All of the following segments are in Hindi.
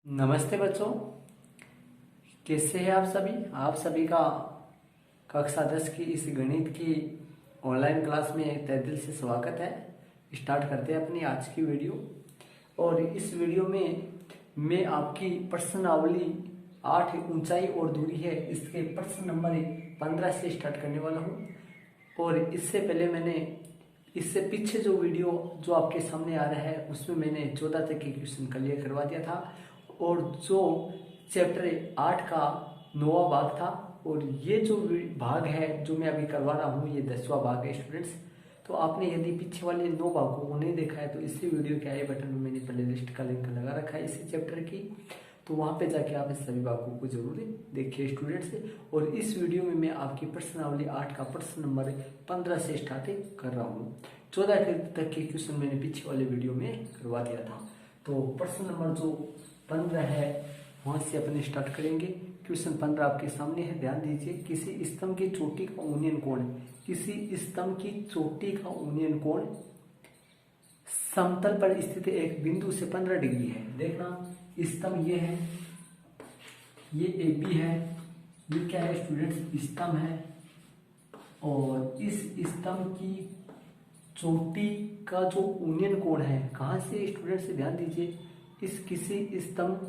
नमस्ते बच्चों, कैसे हैं आप सभी का कक्षा 10 की इस गणित की ऑनलाइन क्लास में तहे दिल से स्वागत है। स्टार्ट करते हैं अपनी आज की वीडियो। और इस वीडियो में मैं आपकी प्रश्नावली 8 ऊंचाई और दूरी है इसके प्रश्न नंबर 15 से स्टार्ट करने वाला हूँ। और इससे पहले इससे पीछे जो वीडियो जो आपके सामने आ रहा है उसमें मैंने 14 तक के क्वेश्चन क्लियर करवा दिया था। और जो चैप्टर 8 का 9वां भाग था, और ये जो भाग है जो मैं अभी करवा रहा हूँ ये 10वां भाग है स्टूडेंट्स। तो आपने यदि पीछे वाले 9 भागों को नहीं देखा है तो इसी वीडियो के आई बटन में मैंने प्ले लिस्ट का लिंक लगा रखा है इसी चैप्टर की, तो वहाँ पे जाके आप इस सभी भागों को जरूर देखिए स्टूडेंट्स। और इस वीडियो में मैं आपकी प्रश्नावली 8 का प्रश्न नंबर 15 से स्टार्ट कर रहा हूँ। 14 तक के क्वेश्चन मैंने पीछे वाले वीडियो में करवा दिया था। तो प्रश्न नंबर जो 15 है वहाँ से अपने स्टार्ट करेंगे। क्वेश्चन 15 आपके सामने है, ध्यान दीजिए। किसी स्तंभ की चोटी का यूनियन कोण, किसी स्तंभ की चोटी का यूनियन कोण समतल पर स्थित एक बिंदु से 15 डिग्री है। देखना, स्तंभ ये है, ये ए बी है, ये क्या है स्टूडेंट्स, स्तंभ है। और इस स्तंभ की चोटी का जो यूनियन कोण है कहाँ से स्टूडेंट्स, ध्यान दीजिए। इस किसी स्तंभ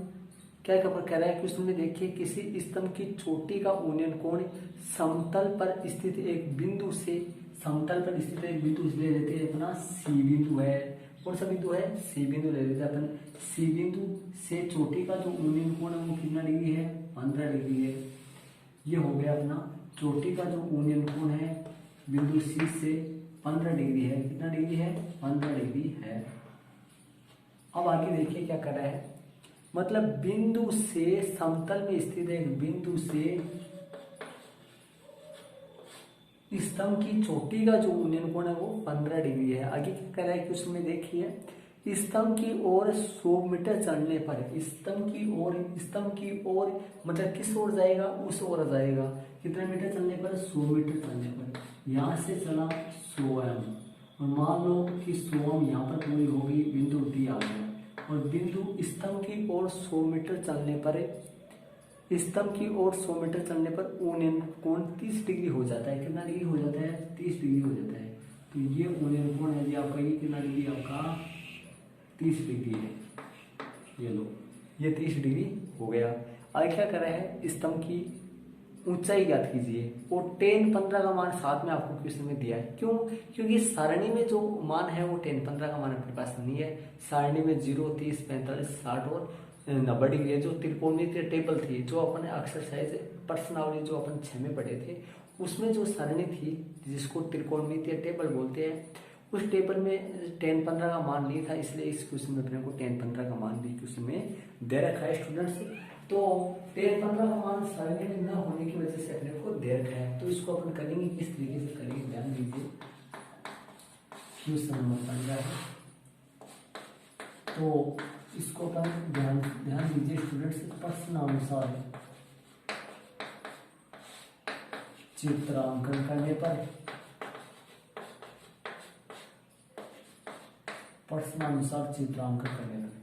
क्या कह रहा है क्वेश्चन में, देखिए किसी स्तंभ की चोटी का यूनियन कोण समतल पर स्थित एक बिंदु से, समतल पर स्थित एक बिंदु ले लेते हैं अपना सी बिंदु है। कौन सा बिंदु है, सी बिंदु ले लेते हैं अपन। सी बिंदु से चोटी का जो यूनियन कोण है वो कितना डिग्री है, 15 डिग्री है। ये हो गया अपना चोटी का जो यूनियन कोण है बिंदु सी से 15 डिग्री है। कितना डिग्री है, 15 डिग्री है। अब आगे देखिए क्या कर रहा है, मतलब बिंदु से समतल में स्थित एक बिंदु से स्तंभ की चोटी का जो यूनियन कोण है वो 15 डिग्री है। आगे क्या कर रहा है क्वेश्चन में देखिए, स्तंभ की ओर 100 मीटर चढ़ने पर, स्तंभ की ओर मतलब किस ओर जाएगा, उस ओर जाएगा। कितने मीटर चलने पर, 100 मीटर चलने पर। यहाँ से चला 100 एम, और मान लो कि 100 एम यहाँ पर पूरी होगी, बिंदु डी आ गया। और बिंदु स्तंभ की ओर 100 मीटर चलने पर, स्तंभ की ओर 100 मीटर चलने पर यूनियन कोण 30 डिग्री हो जाता है। कितना डिग्री हो जाता है, 30 डिग्री हो जाता है। तो ये यूनियन कोण है जी आपका, ये कितना डिग्री आपका, 30 डिग्री है। ये लो, ये 30 डिग्री हो गया। आगे क्या कर रहा है, स्तंभ की ऊंचाई ज्ञात कीजिए। और 10 15 का मान साथ में आपको क्वेश्चन में दिया है। क्यों, क्योंकि सारणी में जो मान है वो 10 15 का मान अपने पास नहीं है। सारणी में 0 30 45 60 और 90 डिग्री है। जो त्रिकोणमितीय टेबल थी, जो अपन एक्सरसाइज प्रश्नावली जो अपन 6 में पढ़े थे, उसमें जो सारणी थी जिसको त्रिकोणमितीय टेबल बोलते हैं, उस टेबल में 10 15 का मान नहीं था। इसलिए इस क्वेश्चन में अपने को 10 15 का मान भी क्वेश्चन में दे रखा है स्टूडेंट्स। तो 10 15 का मान सारणी में न होने की वजह से अपने को दे रखा है। तो इसको अपन करेंगे किस तरीके से करेंगे, ध्यान दीजिए। क्वेश्चन नंबर 15 है, तो इसको अपन ध्यान दीजिए स्टूडेंट्स। प्रश्नानुसार चित्रांकन करने पर, प्रश्नानुसार चित्रांकन करने पर,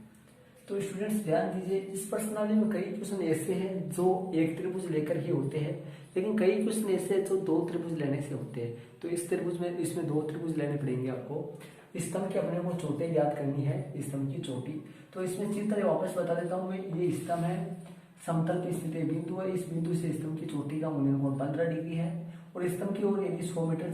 तो स्टूडेंट्स ध्यान दीजिए। इस प्रश्नावली में कई क्वेश्चन ऐसे हैं जो एक त्रिभुज लेकर ही होते हैं, लेकिन कई क्वेश्चन ऐसे हैं जो 2 त्रिभुज लेने से होते हैं। तो इस त्रिभुज में, इसमें 2 त्रिभुज लेने पड़ेंगे आपको। स्तंभ की अपने को चोटी ज्ञात करनी है, स्तंभ की चोटी। तो इसमें चित्र वापस बता देता हूँ मैं। ये स्तंभ है, समतल पे स्थित एक बिंदु है। इस बिंदु से स्तंभ की चोटी का यूनियन कोण 15 डिग्री है। और स्तंभ की ओर यदि 100 मीटर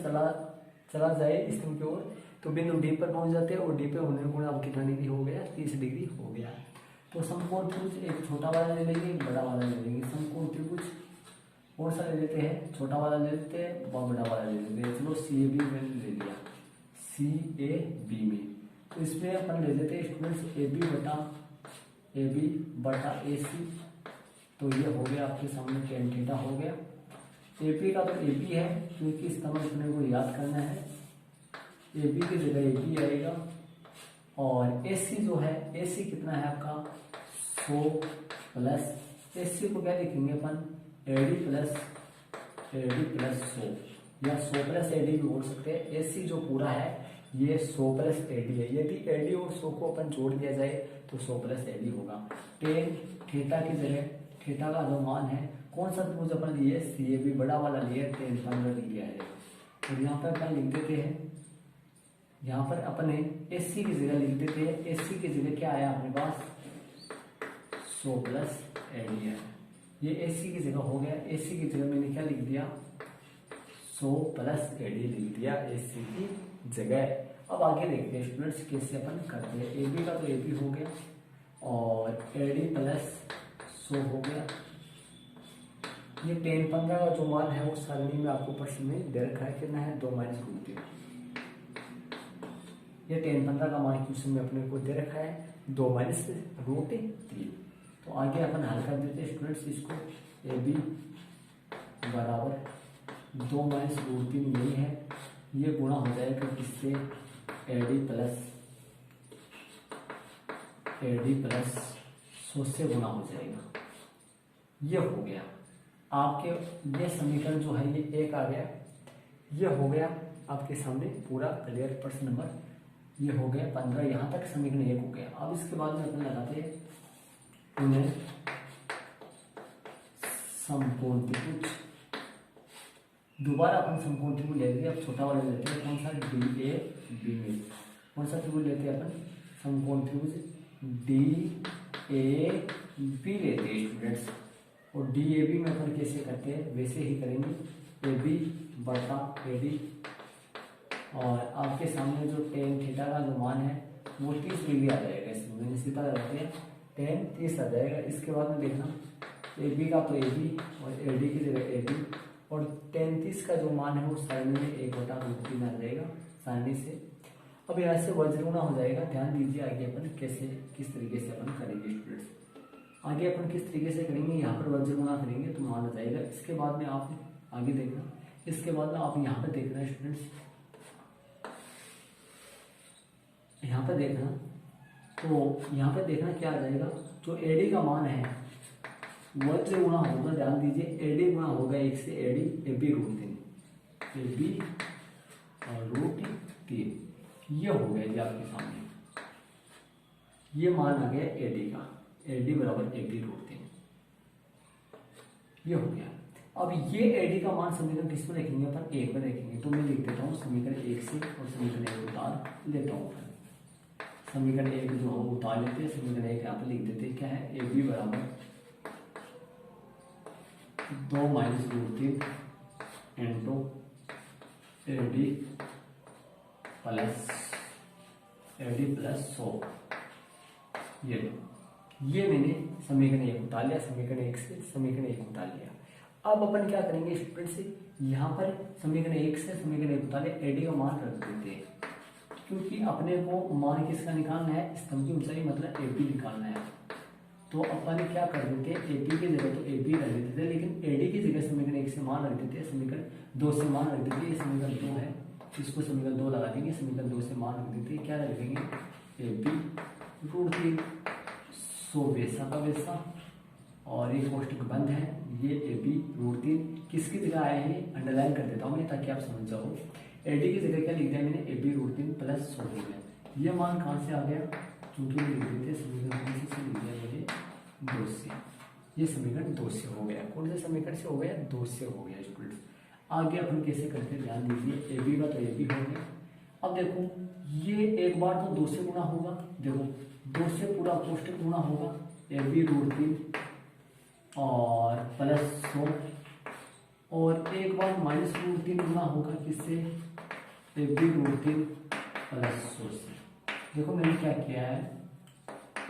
चला जाए स्तंभ की ओर, तो बिंदु डी पर पहुंच जाते हैं। और डी पे यूनियन कोण अब कितना डिग्री हो गया, 30 डिग्री हो गया। तो समकोण त्रिभुज एक छोटा वाला ले लेंगे, एक बड़ा वाला ले लेंगे। समकोण त्रिभुज कौन सा ले लेते हैं, छोटा वाला ले लेते हैं, बड़ा वाला ले लेते हैं। चलो सी ए बी में ले लिया, सी ए बी में। तो इसमें अपन ले लेते हैं स्टूडेंट्स ए बी बटा ए सी। तो ये हो गया आपके सामने tan थीटा हो गया। ए पी का तो ए बी है, क्योंकि इस तरह अपने को याद करना है। ए बी की जगह ए बी आएगा। और ए सी जो है, ए सी कितना है आपका 100 प्लस, ए सी को क्या लिखेंगे अपन, ए डी प्लस 100, या 100 प्लस ए डी भी बोल सकते हैं। ए सी जो पूरा है ये 100 प्लस AD है। यदि AD और 100 को अपन जोड़ दिया जाए तो 100 प्लस AD होगा। टेन थीटा की जगह थीटा का जो मान है, कौन सा त्रिभुज अपन लिए, CAB बड़ा वाला लिए, टेन 15 लिया है। और यहाँ पर अपन लिख देते हैं, यहाँ पर अपने AC की जगह लिख देते हैं। AC की जगह क्या आया अपने पास, 100 प्लस AD है। ये AC की जगह हो गया। AC की जगह मैंने क्या लिख दिया, 100 प्लस AD लिख दिया AC की जगह। अब आगे देखते हैं स्टूडेंट्स कैसे अपन करते हैं। AB का तो AB हो गया और AD प्लस 100 हो गया। ये टेन 15 का जो मान है वो सारणी में आपको प्रश्न में दे रखा है, कितना है, 2 माइनस रूट 3। ये टेन 15 का मान क्वेश्चन में अपने को दे रखा है 2 माइनस रूट 3। तो आगे अपन हल कर देते हैं स्टूडेंट्स इसको। AB बराबर 2 माइनस रूट 3 यही है, ये गुणा हो जाएगा किससे, AD प्लस 100 से गुणा हो जाएगा। ये हो गया आपके, ये समीकरण जो है ये 1 आ गया। ये हो गया आपके सामने पूरा क्लियर प्रश्न नंबर, ये हो गया 15। यहाँ तक समीकरण 1 हो गया। अब इसके बाद में अपन लगाते हैं उन्हें समकोण त्रिभुज। दोबारा अपन समकोण त्रिभुज ले लिया। अब छोटा वाला लेते हैं, कौन सा, DAB में। कौन सा त्रिभुज लेते हैं अपन, समकोण त्रिभुज DAB लेते हैं स्टूडेंट्स। और DAB में अपन कैसे करते हैं, वैसे ही करेंगे, AB बटा AD। और आपके सामने जो टेन थीटा का जो मान है वो 30 डिग्री आ जाएगा। इसमें मैंने सीधा लगाते हैं, टेन 30 आ जाएगा। इसके बाद में देखना AB का तो AB और AD की जगह AD, और 33 का जो मान है वो सारणी में 1/√3 आ जाएगा सारणी से। अब यहाँ से वज्रगुणा हो जाएगा। ध्यान दीजिए आगे अपन कैसे किस तरीके से अपन करेंगे स्टूडेंट्स। आगे अपन किस तरीके से करेंगे, यहाँ पर वज्रगुणा करेंगे तो मान आ जाएगा। इसके बाद में आप आगे देखना, इसके बाद में आप यहाँ पर देखना स्टूडेंट्स, यहाँ पर देखना, तो यहाँ पर देखना क्या आ जाएगा, जो AD का मान है वज्र गुणा होगा। ध्यान दीजिए AD गुणा होगा 1 से AD, AB √3, AB और √3, ये हो गया जी आपके सामने। ये मान आ गया AD का, AD बराबर AB √3, ये हो गया। अब ये AD का मान समीकरण किस में देखेंगे अपन, 1 में देखेंगे। तो मैं लिख देता हूँ समीकरण 1 से और समीकरण 1 उतार लेता हूँ। समीकरण 1 जो हम उतार लेते हैं, समीकरण 1 यहाँ पर लिख देते हैं, क्या है, AB बराबर 2 माइनस √3 इंटू AD प्लस 100। ये मैंने समीकरण 1 उतार लिया, समीकरण 1 से समीकरण 1 उतार लिया। अब अपन क्या करेंगे स्टूडेंट से, यहाँ पर समीकरण 1 से समीकरण 1 उतार लिया, AD का मान रख देते हैं, क्योंकि अपने को मान किसका निकालना है, स्तंभ की ऊंचाई मतलब AB निकालना है। तो अपन क्या कर देते हैं, AB की जगह तो AB रख देते थे, लेकिन AD की जगह समीकरण 1 से मान रख देते हैं, समीकरण 2 से मान रख देते हैं। ये समीकरण 2 है, इसको समीकरण 2 लगा देंगे, समीकरण 2 से मान रख देते हैं, क्या रख देंगे, AB √3, 100 वैसा का वैसा, और ये कोष्टक बंद है। ये AB √3 किसकी जगह आए हैं, अंडरलाइन कर देता हूँ मैं ताकि आप समझ जाओ। AD की जगह क्या लिख दिया मैंने, AB √3 प्लस 100 हो गया। ये मान कहाँ से आ गया, क्योंकि लिख देते समीकरण से लिख दिया मैंने 2 से। ये समीकरण 2 से हो गया। कौन से समीकरण से हो गया, 2 से हो गया स्टूडेंट्स। आगे अपन कैसे करते हैं, ध्यान दीजिए, AB का तो AB हो गया। अब देखो ये एक बार तो 2 से गुणा होगा, देखो 2 से पूरा कोष्टक गुणा होगा, AB √3 और प्लस 100, और एक बार माइनस √3 गुणा होगा किससे, AB √3 प्लस 100 से। देखो मैंने क्या किया है,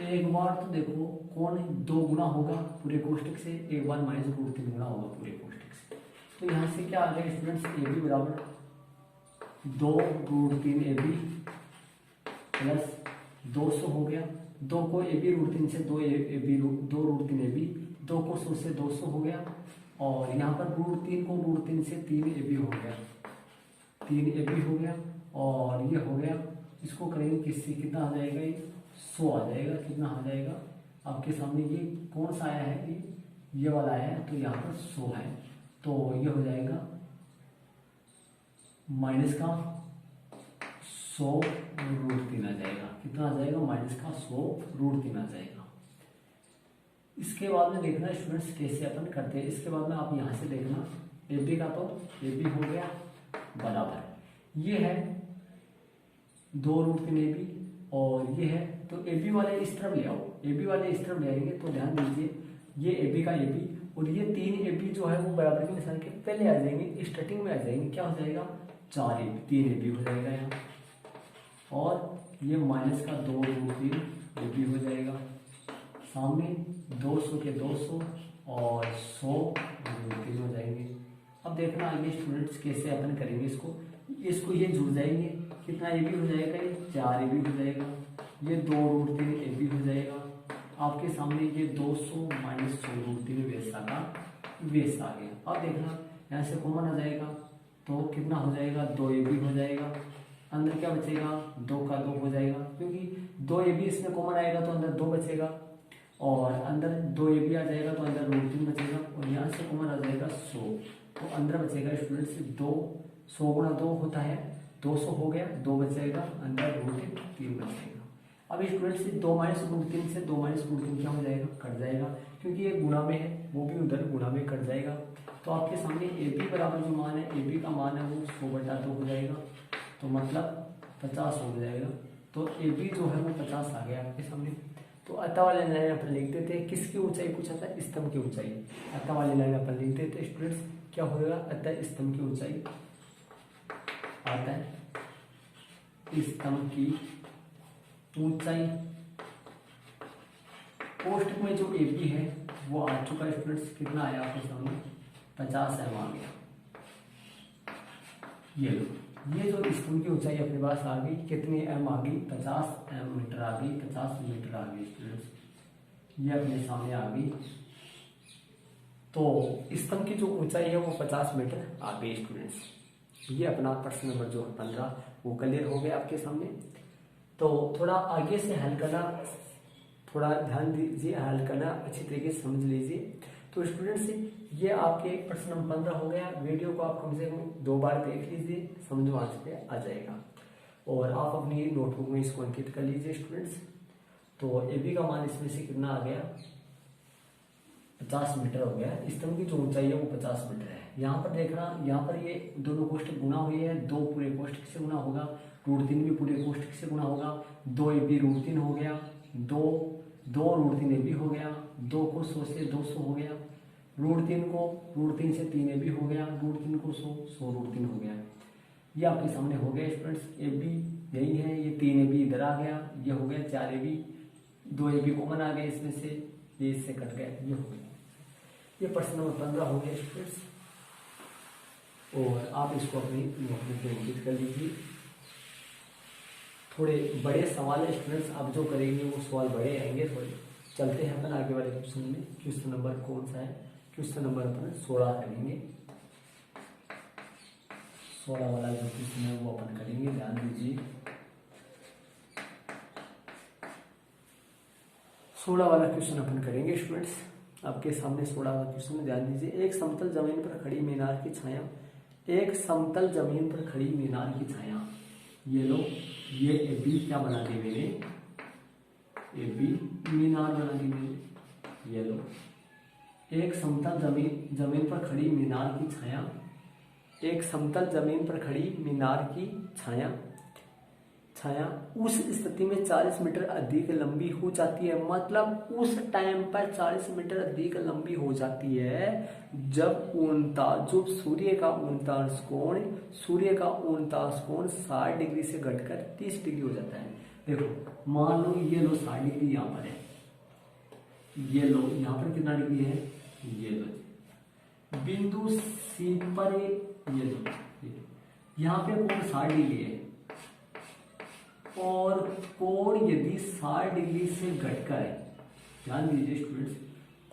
एक बार तो देखो कौन 2 गुणा होगा पूरे कोष्टक से, एक बार माइनस √3 गुणा होगा पूरे कोष्टक से। तो यहाँ से क्या आ गया स्टूडेंट्स, AB बराबर 2 √3 AB प्लस 200 हो गया। 2 को AB √3 से 2 √3 AB, 2 को 100 से 200 हो गया, और यहाँ पर √3 को √3 से 3 AB हो गया, 3 AB हो गया, और ये हो गया। इसको करेंगे किससे, कितना आ जाएगा, ये 100 आ जाएगा। कितना आ जाएगा आपके सामने, ये कौन सा आया है, ये वाला आया है, तो यहाँ पर 100 है, तो ये हो जाएगा माइनस का 100√3 आ जाएगा। कितना आ जाएगा? माइनस का 100√3 आ जाएगा। इसके बाद में देखना स्टूडेंट्स कैसे अपन करते हैं। इसके बाद में आप यहाँ से देखना ए बी का, तो ए बी हो गया बराबर, ये है 2√3 ए बी और ये है, तो ए बी वाले इस तरफ ले आओ, ए बी वाले इस तरफ ले आएंगे तो ध्यान दीजिए ये ए बी का ए बी और ये 3 ए बी जो है वो बराबर के निशान के पहले आ जाएंगे, स्टार्टिंग में आ जाएंगे। क्या हो जाएगा? 4 ए बी, 3 ए बी हो जाएगा यहाँ, और ये माइनस का 2√3 ए बी हो जाएगा। सामने 200 के 200 और 100√3 हो जाएंगे। अब देखना आगे स्टूडेंट्स कैसे अपन करेंगे इसको ये जुड़ जाएंगे। कितना ए बी हो जाएगा? ये 4 ए बी हो जाएगा, ये 2√3 ए बी हो जाएगा। आपके सामने ये 200 माइनस 100√3 वैसा का वैसा आ गया। अब देखना यहाँ से कॉमन आ जाएगा तो कितना हो जाएगा? 2 ए बी हो जाएगा। अंदर क्या बचेगा? 2 का 2 हो जाएगा, क्योंकि 2 ए बी इसमें कॉमन आएगा तो अंदर 2 बचेगा, और अंदर 2 ए बी आ जाएगा तो अंदर √3 बचेगा, और यहाँ से कॉमन आ जाएगा 100, तो अंदर बचेगा स्टूडेंट्स 2, 100 गुणा 2 होता है 200 हो गया, 2 बचेगा, अंदर √3 बचेगा। अब स्टूडेंट्स 2 माइनस √3 से 2 माइनस √3 क्या हो जाएगा? कट जाएगा, क्योंकि ये गुणा में है, वो भी उधर गुणा में कट जाएगा। तो आपके सामने ए बी बराबर जो मान है, ए बी का मान है वो 100/2 हो जाएगा, तो मतलब 50 हो जाएगा। तो ए बी जो है वो 50 आ गया आपके सामने। तो अतः वाले लाइन अपन लिख देते हैं। किसकी ऊंचाई पूछा था? स्तंभ की ऊंचाई। अतः वाली लाइन अपन लिख देते हैं स्टूडेंट्स। क्या होगा? अतः स्तंभ की ऊंचाई आता है स्तंभ की ऊंचाई। पोस्ट में जो ए बी है वो आ चुका है स्टूडेंट्स। कितना आया आपके सामने? 50 एम आ गया। ये लो, ये जो स्तंभ की ऊंचाई अपने पास आ गई, कितनी एम आ गई? 50 मीटर आ गई, 50 मीटर आ गई स्टूडेंट्स, ये अपने सामने आ गई। तो स्तंभ की जो ऊंचाई है वो 50 मीटर आ गई स्टूडेंट्स। ये अपना प्रश्न नंबर जो 15 वो क्लियर हो गया आपके सामने। तो थोड़ा आगे से हल करना, थोड़ा ध्यान दीजिए, हल करना अच्छी तरीके से समझ लीजिए। तो स्टूडेंट्स ये आपके प्रश्न नंबर 15 हो गया। वीडियो को आप कम से कम 2 बार देख लीजिए, समझ में आ जाएगा, और आप अपनी नोटबुक में इसको अंकित कर लीजिए स्टूडेंट्स। तो ए बी का मान इसमें से कितना आ गया? 50 मीटर हो गया। स्तंभ की जो ऊंचाई है वो 50 मीटर है। यहाँ पर देखना, यहाँ पर ये दोनों कोष्ठक गुना हुए हैं, 2 पूरे कोष्ठक से गुना होगा, √3 भी पूरे कोष्ठक से गुना होगा, 2 ए बी √3 हो गया, 2 √3 ए बी हो गया, 2 को 100 से 200 हो गया, √3 से 3 ए बी हो गया, √3 को 100 √3 हो गया। ये आपके सामने हो गया स्टूडेंट्स। ए बी यही है, ये 3 ए बी इधर आ गया, ये हो गया 4 A B, 2 A B common आ गया इसमें से, ये इससे कट गया, ये हो गया। ये प्रश्न नंबर 15 हो गया स्टूडेंट्स, और आप इसको अपनी नोटबुक में अंकित कर लीजिए। थोड़े बड़े सवाल है स्टूडेंट्स, आप जो करेंगे वो सवाल बड़े आएंगे थोड़े। चलते हैं अपन आगे वाले क्वेश्चन में। क्वेश्चन नंबर कौन सा है? क्वेश्चन नंबर अपन 16 करेंगे। 16 वाला जो क्वेश्चन है वो अपन करेंगे, ध्यान दीजिए। 16 वाला क्वेश्चन अपन करेंगे स्टूडेंट्स। आपके सामने 16 वाला क्वेश्चन में ध्यान दीजिए। एक समतल जमीन पर खड़ी मीनार की छाया, एक समतल जमीन पर खड़ी मीनार की छाया, ये लो, ये ए बी क्या बना दी मैंने? ए बी मीनार बना दी मैंने। ये लो, एक समतल जमीन पर खड़ी मीनार की छाया, एक समतल जमीन पर खड़ी मीनार की छाया उस स्थिति में 40 मीटर अधिक लंबी हो जाती है। मतलब उस टाइम पर 40 मीटर अधिक लंबी हो जाती है जब सूर्य का 49 कोण 60 डिग्री से घटकर 30 डिग्री हो जाता है। देखो मान लो ये लो 60 डिग्री यहाँ पर है, ये लो यहाँ पर कितना डिग्री है? ये लो बिंदु सी पर, ये लो यहाँ पे कोण 60 डिग्री है, और कोण यदि 60 डिग्री से घटकर, ध्यान दीजिए स्टूडेंट्स,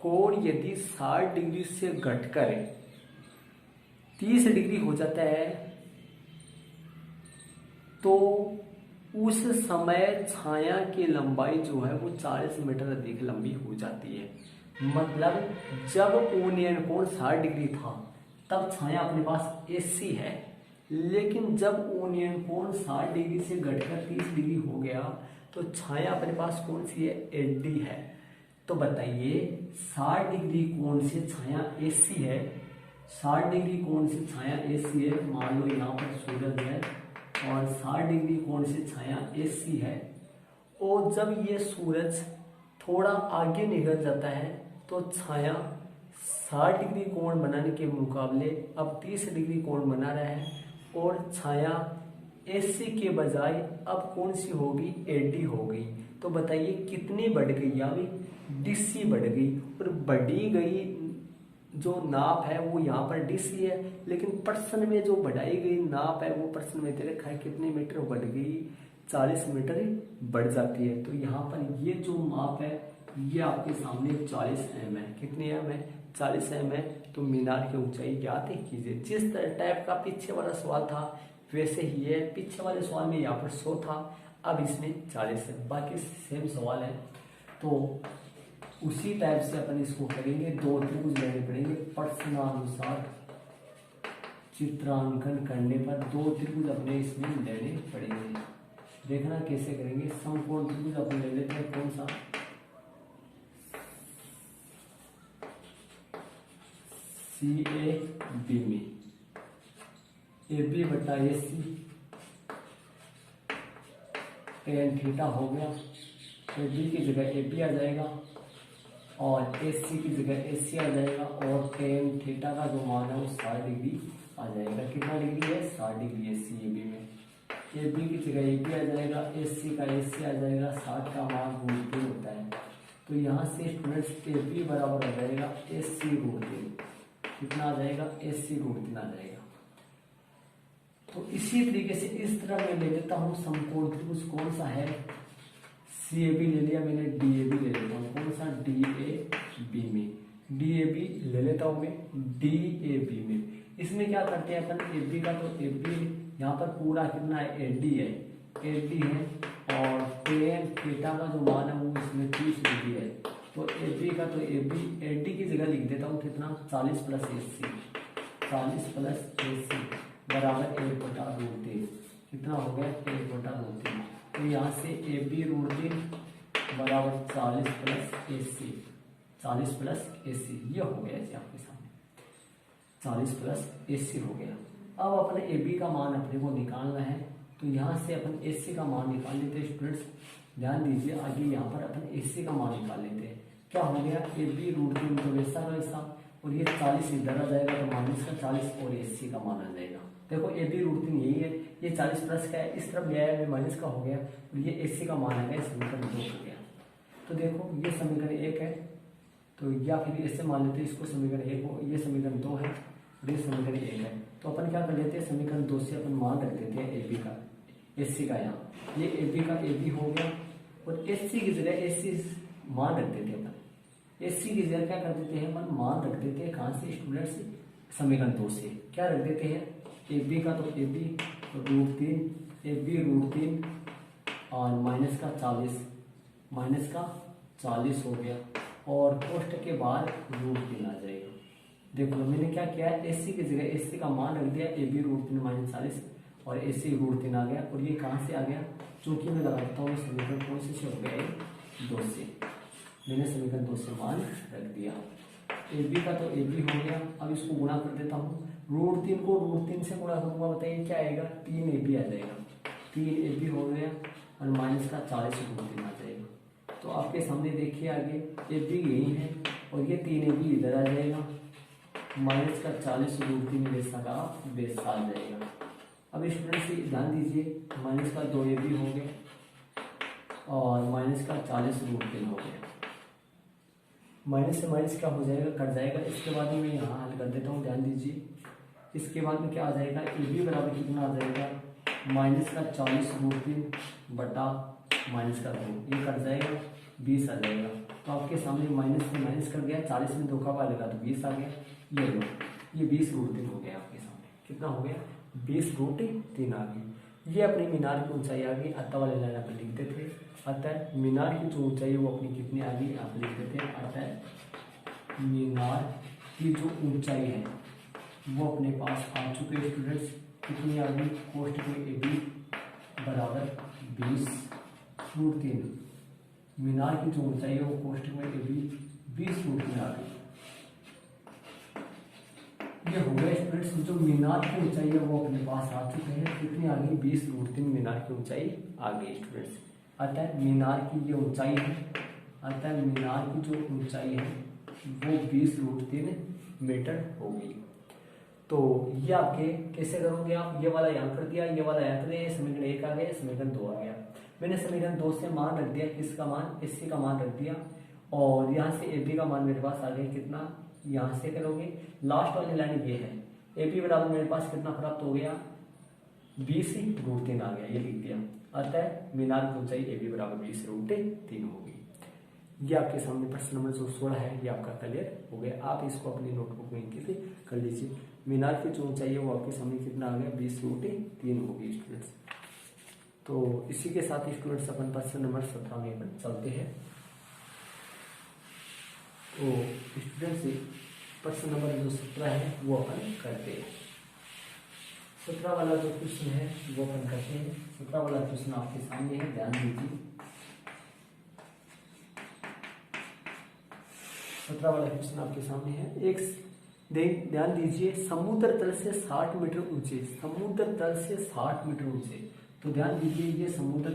कोण यदि 60 डिग्री से घटकर 30 डिग्री हो जाता है तो उस समय छाया की लंबाई जो है वो 40 मीटर अधिक लंबी हो जाती है। मतलब जब कोण 60 डिग्री था तब छाया अपने पास AC है, लेकिन जब ओनियन कोण 60 डिग्री से घटकर 30 डिग्री हो गया तो छाया अपने पास कौन सी है, 80 है। तो बताइए 60 डिग्री कोण से छाया AC है, 60 डिग्री कोण से छाया AC है, मान लो यहाँ पर सूरज है और 60 डिग्री कोण से छाया AC है, और जब ये सूरज थोड़ा आगे निकल जाता है तो छाया 60 डिग्री कोण बनाने के मुकाबले अब 30 डिग्री कोण बना रहा है, और छाया AC के बजाय अब कौन सी होगी, AD होगी। तो बताइए कितनी बढ़ गई, यानी DC बढ़ गई, और बढ़ी गई जो नाप है वो यहाँ पर DC है, लेकिन पर्सन में जो बढ़ाई गई नाप है वो पर्सन में दे रखा है कितने मीटर बढ़ गई, 40 मीटर बढ़ जाती है। तो यहाँ पर ये जो माप है ये आपके सामने 40 mm है। कितने m है, 40 m है। तो मीनार की ऊंचाई ज्ञात कीजिए। जिस टाइप का पीछे वाला सवाल था वैसे ही है, पीछे वाले सवाल में यहाँ पर 100 था, अब इसमें 40 है, बाकी सेम सवाल है। तो उसी टाइप से अपन इसको करेंगे, 2 त्रिभुज लेने पड़ेंगे प्रश्नानुसार चित्रांकन करने पर 2 त्रिभुज अपने इसमें लेने पड़ेंगे। देखना कैसे करेंगे। समकोण त्रिभुज अपन ले लेते हैं, कौन सा, CAB में AB बटा AC tan थीटा हो गया, AB की जगह AB आ जाएगा और AC की जगह AC आ जाएगा, और tan थीटा का जो मान है वो 60 डिग्री आ जाएगा। कितना डिग्री है, 60 डिग्री है CAB में। AB की जगह AB आ जाएगा, AC का AC आ जाएगा, 60 का मान √3 होता है। तो यहाँ से स्टूडेंट्स AB बराबर आ जाएगा AC √3। कितना आ जाएगा, AC √3 आ जाएगा। तो इसी तरीके से इस तरह मैं ले लेता हूँ समकोण त्रिभुज, कौन सा है, CAB ले लिया मैंने, DAB ले लेता हूँ, कौन सा, DAB में, DAB ले लेता हूँ मैं DAB में। इसमें क्या करते हैं अपन, AB का तो AB यहाँ पर पूरा कितना है, AD है, AD है, और tan थीटा का जो मान है वो इसमें 30 डिग्री है। तो AB का तो AD की जगह लिख देता हूँ कितना, 40 + AC, 40 + AC बराबर 1/√3। कितना हो गया, 1/√3। तो यहाँ से AB √3 बराबर 40 + AC, 40 + AC ये हो गया जी आपके सामने, 40 + AC हो गया। अब अपने AB का मान अपने को निकालना है, तो यहाँ से अपन AC का मान निकाल लेते हैं। स्टूडेंट्स ध्यान दीजिए, आगे यहाँ पर अपन AC का मान निकाल लेते हैं। क्या हो गया, AB √3 तो वैसा का वैसा, और ये 40 इधर आ जाएगा तो माइनस का 40 और AC का मान आ जाएगा। देखो AB √3 यही है, ये 40 प्लस का है, इस तरफ ले आया माइनस का हो गया, और ये AC का मान आ गया, समीकरण 2 हो गया। तो देखो ये समीकरण 1 है, तो या फिर ऐसे मान लेते हैं इसको समीकरण 1 हो, ये समीकरण 2 है और ये समीकरण 1 है। तो अपन क्या कर लेते हैं, समीकरण 2 से अपन मान रख देते हैं AB का, AC का, यहाँ ये AB का AB हो गया, और AC की जगह AC मान रख देते हैं अपन, AC की जगह क्या कर देते हैं अपन, मान रख देते हैं। कहाँ से स्टूडेंट्स, समीकरण 2 से क्या रख देते हैं, AB का तो AB √3, AB √3 और माइनस का 40 हो गया, और कोष्ठक के बाद √3 आ जाएगा। देखो मैंने क्या किया है, AC की जगह AC का मान रख दिया, AB √3 - 40 और AC √3 आ गया, और ये कहाँ से आ गया, चूंकि मैं लगाता हूँ समीकरण कौन से हो गया, 2 से, मैंने समीकरण 2 से मान रख दिया। AB का तो AB हो गया, अब इसको गुणा कर देता हूँ, √3 को √3 से गुणा करूंगा, बताइए क्या आएगा, 3AB आ जाएगा, 3AB हो गया, और माइनस का 40 √3 आ जाएगा। तो आपके सामने देखिए आगे AB यही है, और ये 3AB इधर आ जाएगा, माइनस का 40 √3 वैसा का वैसा आ जाएगा। अब स्टूडेंट्स ध्यान दीजिए, माइनस का 2AB हो गया और माइनस का 40 √3 हो गया, माइनस से माइनस क्या हो जाएगा, कट जाएगा। इसके बाद में मैं यहाँ हल कर देता हूँ, ध्यान दीजिए। इसके बाद में क्या आ जाएगा, AB बराबर कितना आ जाएगा, माइनस का 40 √3 बटा माइनस का 2, ये कट जाएगा, 20 आ जाएगा। तो आपके सामने माइनस से माइनस कर गया, 40 में 2 का पालेगा तो 20 आ गया, ये लो, ये 20 √3 हो गया आपके सामने। कितना हो गया, 20 √3 आ गई। ये अपनी मीनार की ऊंचाई आ गई, अतः वाले लाइन आप लिखते थे। अतः मीनार की जो ऊंचाई है वो अपनी कितनी आ गई, आप लिखते थे। अतः मीनार की जो ऊंचाई है वो अपने पास आ चुके हैं स्टूडेंट्स, कितनी आ गई, कोष्टक में ए बी बराबर 20√3। मीनार की जो ऊंचाई है वो कोष्टक में ए बी 20√3 आ गई। ये हो गया स्टूडेंट्स, जो मीनार की ऊंचाई है वो अपने पास आ चुके हैं। कितनी आ गई, 20√3 मीनार की ऊंचाई आ गई स्टूडेंट्स। अतः मीनार की ये ऊंचाई है, अतः मीनार की जो ऊंचाई है वो 20√3 मीटर होगी। तो ये आपके कैसे करोगे आप, ये वाला यहाँ कर दिया, ये वाला यहाँ कर दिया, समीकरण 1 आ गया, समीकरण 2 आ गया। मैंने समीकरण 2 से मान रख दिया, किसका मान, एससी का मान रख दिया, और यहाँ से एबी का मान मेरे पास आ गया कितना, यहाँ से करोगे लास्ट वाली लाइन ये है, एबी बराबर मेरे पास कितना प्राप्त हो गया, 20√3 आ गया, ये लिख दिया। अतः मीनार की ऊंचाई एबी बराबर 20√3 होगी। ये आपके सामने प्रश्न नंबर जो 16 है ये आपका क्लियर हो गया। आप इसको अपनी नोटबुक में इंकित कर लीजिए। मीनार की जो ऊंचाई है वो आपके सामने कितना आ गया, 20√3 होगी स्टूडेंट्स। तो इसी के साथ स्टूडेंट्स अपन प्रश्न नंबर 17 में अपन चलते हैं। तो स्टूडेंट्स प्रश्न नंबर जो 17 है वो अपन करते हैं। 17 वाला जो क्वेश्चन है वो अपन करते हैं। 17 वाला क्वेश्चन आपके सामने है, ध्यान दीजिए। 17 वाला क्वेश्चन आपके सामने है। एक ध्यान दीजिए, समुद्र तल से 60 मीटर ऊंचे, समुद्र तल से 60 मीटर ऊंचे। तो ध्यान दीजिए, ये समुद्र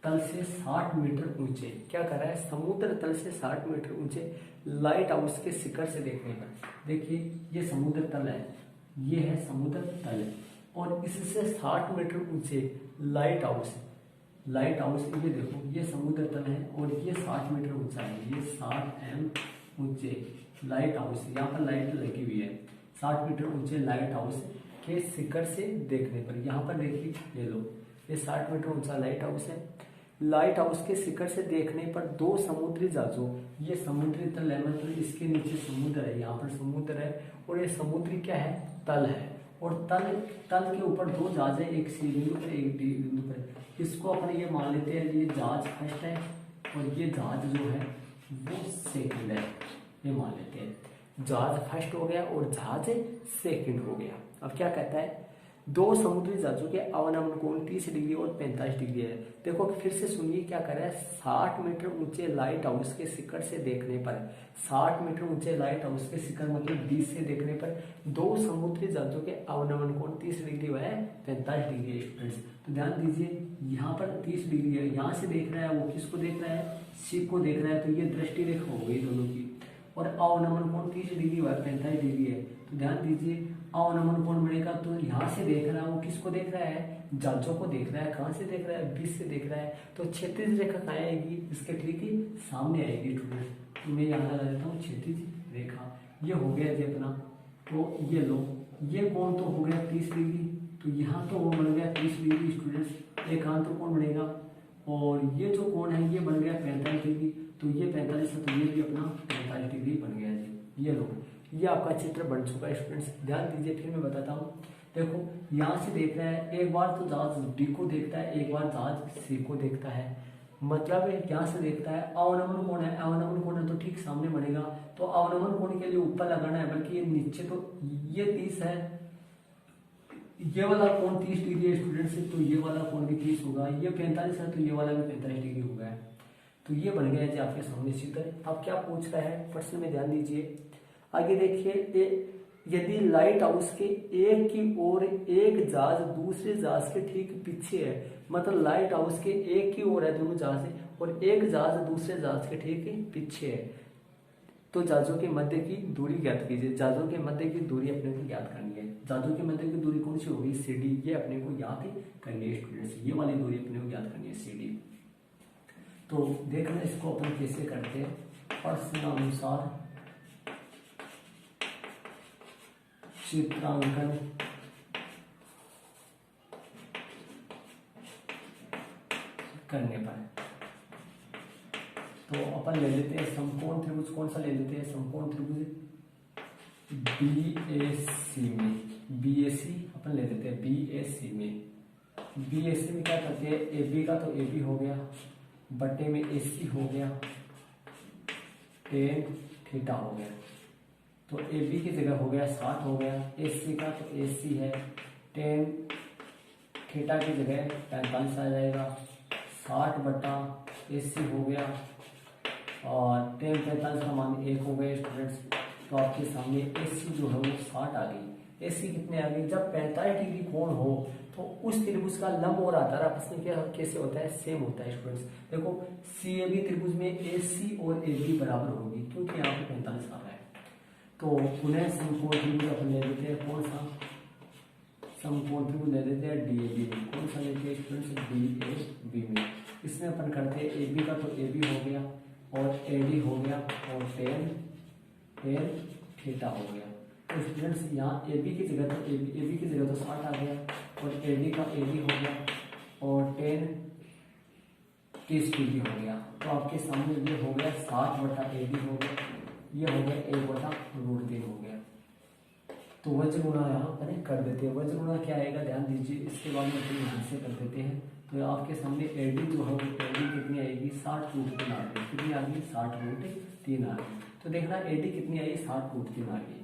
तल से 60 मीटर ऊंचे क्या कर रहा है, समुद्र तल से 60 मीटर ऊंचे लाइट हाउस के शिखर से देखने पर, देखिए ये समुद्र तल है, ये है समुद्र तल, और इससे 60 मीटर ऊंचे लाइट हाउस, लाइट हाउस ये देखो, ये समुद्र तल है और ये 60 मीटर ऊंचा है, ये 60 m ऊंचे लाइट हाउस, यहाँ पर लाइट लगी हुई है, 60 मीटर ऊंचे लाइट हाउस के शिखर से देखने पर, यहाँ पर देखिए ये लो, ये 60 मीटर ऊंचा लाइट हाउस है। लाइट हाउस के शिखर से देखने पर दो समुद्री जहाजों, ये समुद्री तल है, मतलब इसके नीचे समुद्र है, यहाँ पर समुद्र है, और ये समुद्री क्या है, तल है, और तल के ऊपर दो जहाज है, एक सी बिंदु पर एक डी बिंदु पर। इसको अपन ये मान लेते हैं, ये जहाज फर्स्ट है और ये जहाज जो है वो सेकंड है, ये मान लेते हैं। जहाज फर्स्ट हो गया और जहाज सेकंड हो गया। अब क्या कहता है, दो समुद्री जहाजों के अवनमन कोण 30 डिग्री और 45 डिग्री है। देखो फिर से सुनिए क्या कर रहा है, 60 मीटर ऊंचे लाइट हाउस के शिखर से देखने पर, 60 मीटर ऊंचे लाइट हाउस के शिखर मतलब 20 से देखने पर दो समुद्री जहाजों के अवनमन कोण 30 डिग्री व 45 डिग्री स्टूडेंट्स। तो ध्यान दीजिए, यहाँ पर 30 डिग्री है, यहाँ से देख रहा है वो किसको देख रहा है, शिप को देख रहा है, तो ये दृष्टि रेखा हो गई दोनों की, और अवनमन कोण 30 डिग्री व 45 डिग्री है। तो ध्यान दीजिए, अवनमन कोण बनेगा, तो यहाँ से देख रहा है वो किसको देख रहा है, जहाजों को देख रहा है, कहाँ से देख रहा है, 20 से देख रहा है, तो क्षैतिज रेखा कहाँ आएगी, इसके ठीक ही सामने आएगी स्टूडेंट। तो मैं यहाँ लगा देता हूँ क्षैतिज रेखा, ये हो गया जी अपना, तो ये लो, ये कोण तो हो गया 30 डिग्री, तो यहाँ तो वो बन गया 30 डिग्री स्टूडेंट्स, एकांतर कोण बनेगा, और ये जो कोण है ये बन गया 45 डिग्री, तो ये 45 है, तो ये भी अपना 45 डिग्री बन गया जी। ये लो, ये आपका चित्र बन चुका है स्टूडेंट्स। ध्यान दीजिए, फिर मैं बताता हूँ, देखो यहाँ से देख रहा है, एक बार तो जहाज डी को देखता है, एक बार जहाज सी को देखता है, मतलब यहाँ से देखता है, अवनमन कोण है, अवनमन कोण है तो ठीक सामने बनेगा, तो अवनमन कोण के लिए ऊपर लगाना है, बल्कि ये नीचे, तो ये 30 है, ये वाला कोण 30 डिग्री है स्टूडेंट्स, तो ये वाला कोण भी 30 होगा, ये 45 है तो ये वाला भी 45 डिग्री होगा। तो ये बन गया जी आपके सामने चित्र। अब क्या पूछ रहा है प्रश्न में, ध्यान दीजिए आगे देखिए, यदि लाइट हाउस के एक की ओर एक जहाज दूसरे जहाज के ठीक पीछे है, मतलब लाइट हाउस के एक की ओर है दोनों जहाज और एक जहाज दूसरे जहाज के ठीक पीछे है, तो जहाजों के मध्य की दूरी ज्ञात कीजिए। जहाजों के मध्य की दूरी अपने को ज्ञात करनी है। जहाजों के मध्य की दूरी कौन सी होगी, CD, ये अपने को ज्ञात करनी है स्टूडेंट्स, ये वाली दूरी अपने को ज्ञात करनी है CD। तो देखना इसको अपन कैसे करते हैं, प्रश्नानुसार चित्रांकन करने पर, तो अपन ले लेते हैं समकोण त्रिभुज, कौन सा ले लेते हैं, समकोण त्रिभुज BAC में, BAC अपन ले लेते हैं, BAC में, BAC में क्या करते हैं, AB का तो AB हो गया, बटे में AC हो गया, tan थीटा हो गया, तो AB की जगह हो गया 60 हो गया, AC का तो AC है टेन थीटा की जगह 45 आ जाएगा, 60/AC हो गया, और टेन 45 का मान 1 हो गया स्टूडेंट्स। तो आपके सामने AC जो है वो 60 आ गई। AC कितने आ गई? जब 45 डिग्री कोण हो तो उस त्रिभुज का लंब और आधार आपस में क्या कैसे होता है? सेम होता है स्टूडेंट्स। देखो CAB त्रिभुज में AC और AB बराबर होगी, क्योंकि यहाँ पे 45 आ रहा है। तो पुनः समकोण त्रिभुज अपन ले लेते हैं। कौन सा समकोण त्रिभुज ले लेते हैं? DAB में। कौन सा लेते हैं स्टूडेंट्स? DAB में। इसमें अपन करते हैं AB का, तो AB हो गया और AD हो गया और टेन थीटा हो गया। तो स्टूडेंट्स यहाँ AB की जगह तो AB की जगह तो 60 आ गया और AD का AD हो गया और 30 डिग्री हो गया। तो आपके सामने ये हो गया 60/AD हो गया, ये हो गया 1/√3 हो गया। तो वज्र गुणा यहाँ पर कर देते हैं। वज्र गुणा क्या आएगा ध्यान दीजिए, इसके बाद में फिर यहाँ से कर देते हैं। तो आपके सामने AD जो है वो AD कितनी आएगी? 60√3 आ गई। कितनी आ गई? 60√3 आ गई। तो देखना AD कितनी आई? 60√3 आ गई।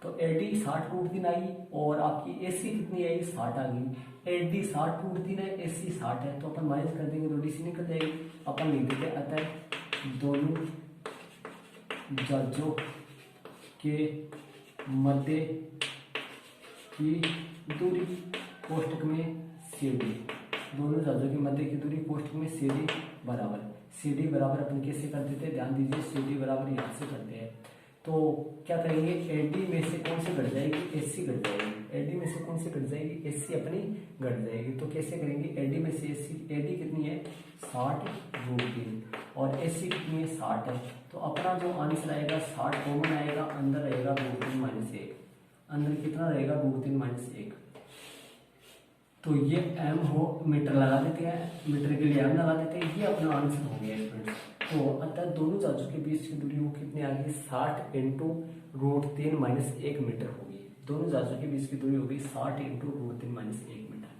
तो AD 60√3 आई और आपकी AC कितनी आई? 60 आ गई। AD 60√3 है, AC 60 है, तो अपन माइनस कर देंगे तो DC निकल जाएगी। अपन लिख देते हैं अतः दोनों जजों के मध्य की दूरी कोष्टक में CD, दोनों जजों के मध्य की दूरी कोष्टक में CD बराबर। CD बराबर अपन कैसे कर देते हैं? ध्यान दीजिए, CD बराबर यहाँ से करते हैं। तो क्या करेंगे? AD में से कौन सी घट जाएगी? AC घट जाएगी। AD में से कौन सी घट जाएगी? AC अपनी घट जाएगी। तो कैसे करेंगे? AD में से AD कितनी है? 60√3 और AC कितनी है? 60 है। तो अपना जो आंसर आएगा 60 कॉमन आएगा, अंदर रहेगा √3 - 1। अंदर कितना रहेगा? √3 - 1। तो ये m हो, मीटर लगा देते हैं, मीटर के लिए m लगा देते हैं। ये अपना आंसर हो गया स्टूडेंट्स। तो अतः दोनों जाजों के बीच की दूरी वो कितनी आ गई? 60 × √3 - 1 मीटर होगी। दोनों जाजों के बीच की दूरी होगी 60 × √3 - 1 मीटर।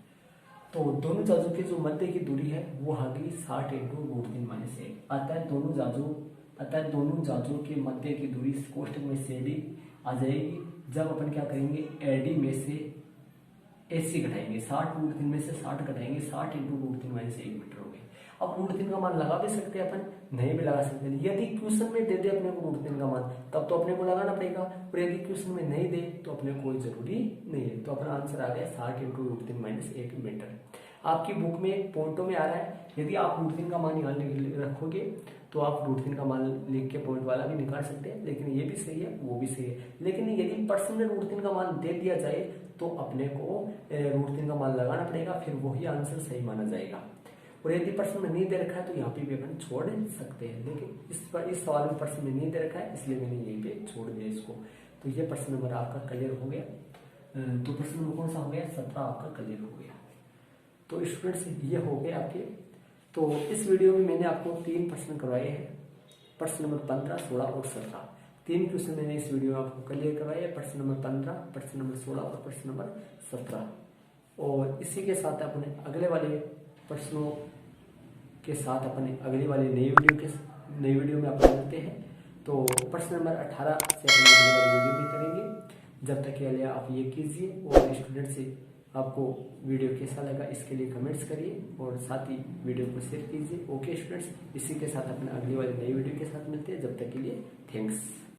तो दोनों जाजों की जो मध्य की दूरी है वो आ गई 60 × √3 - 1। अतः दोनों जाजों के मध्य की दूरी कोष्टक में CD आ जाएगी। जब अपन क्या करेंगे? AD में से AC घटाएंगे, 60√3 में से 60 घटाएंगे, 60 × √3 - 1 मीटर हो गए। अब √3 का मान लगा भी सकते हैं अपन, नहीं भी लगा सकते। यदि क्वेश्चन में दे दे अपने को √3 का मान, तब तो अपने को लगाना पड़ेगा, और यदि क्वेश्चन में नहीं दे तो अपने कोई जरूरी नहीं है। तो अपना आंसर आ गया 60 × √3 - 1 मीटर। आपकी बुक में पॉइंटों में आ रहा है, यदि आप √3 का मान यहाँ रखोगे तो आप √3 का मान लिख के पॉइंट वाला भी निकाल सकते हैं, लेकिन ये भी सही है वो भी सही है। लेकिन यदि प्रश्न में √3 का मान दे दिया जाए तो अपने को √3 का मान लगाना पड़ेगा, फिर वही आंसर सही माना जाएगा। और यदि प्रश्न में नहीं दे रखा है तो यहाँ पे भी अपन छोड़ सकते हैं, लेकिन इस सवाल में प्रश्न में नहीं दे रखा है, इसलिए मैंने यहीं पे छोड़ दिया इसको। तो ये प्रश्न नंबर आपका क्लियर हो गया। तो प्रश्न नंबर कौन सा हो गया? 17 आपका क्लियर हो गया। तो स्टूडेंट्स ये हो गए आपके। तो इस वीडियो में मैंने आपको 3 प्रश्न करवाए हैं, प्रश्न नंबर 15, 16 और 17। 3 क्वेश्चन मैंने इस वीडियो में आपको क्लियर करवाए हैं, प्रश्न नंबर 15, प्रश्न नंबर 16 और प्रश्न नंबर 17। और इसी के साथ अपने अगले वाले प्रश्नों के साथ अपने अगली वाली नई वीडियो में अपन मिलते हैं। तो प्रश्न नंबर 18 से अपन अगली वाली वीडियो भी करेंगे। जब तक के लिए आप ये कीजिए, और स्टूडेंट से आपको वीडियो कैसा लगा इसके लिए कमेंट्स करिए, और साथ ही वीडियो को शेयर कीजिए। ओके स्टूडेंट्स, इसी के साथ अपने अगली वाली नई वीडियो के साथ मिलते हैं। जब तक के लिए थैंक्स।